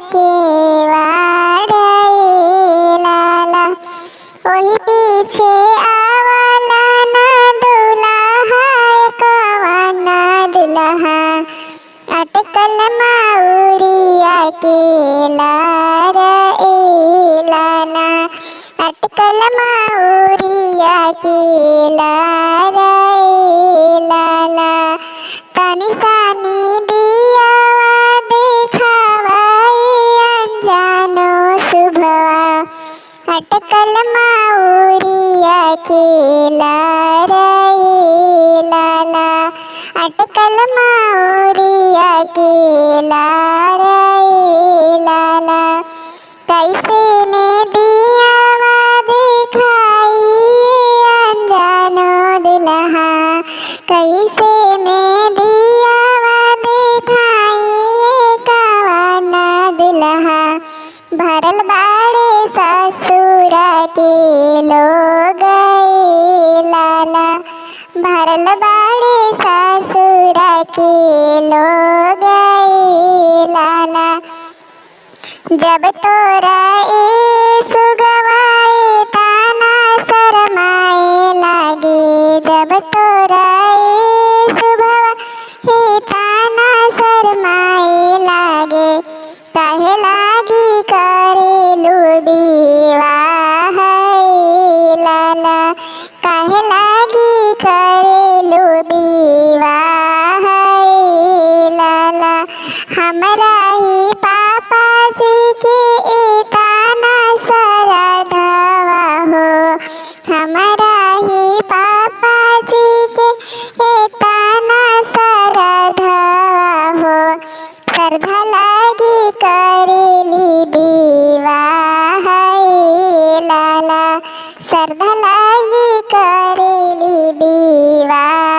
के वाड़े लाला। ओही पीछे आवला ना दुल्हा कवना दुल्हा अटकल माउरिया के लारे लाला। अटकल माउरिया के लारे लाला। तानी सानी दियावा देखावाई अनजानो शुभवा अटकल माउरिया के लारे लाला। अटकल माउरिया के लारे लाला। कैसे में दियावा दिखाई अनजानो दुल्हा। कैसे में दियावा दिखाई कवना दुल्हा। भरल बाड़े ससुर के लोग लाला। भरल बाड़े ससुर के लोग लाला। जब तोरा सुगवाए ताना शरमाए लागे। जब तोरा सुभवा हे ताना शरमाए लागे। काहे लागी करेलू विवाह लाला। काहे लागी करेलू विवाह लाला। हमरा ही पापा जी के ताना सरधवा हो। हमरा ही पापा जी के ताना सरधवा हो। श्रद्धा लागी करेली विवाह लाला। श्रद्धा लागी करेली विवाह।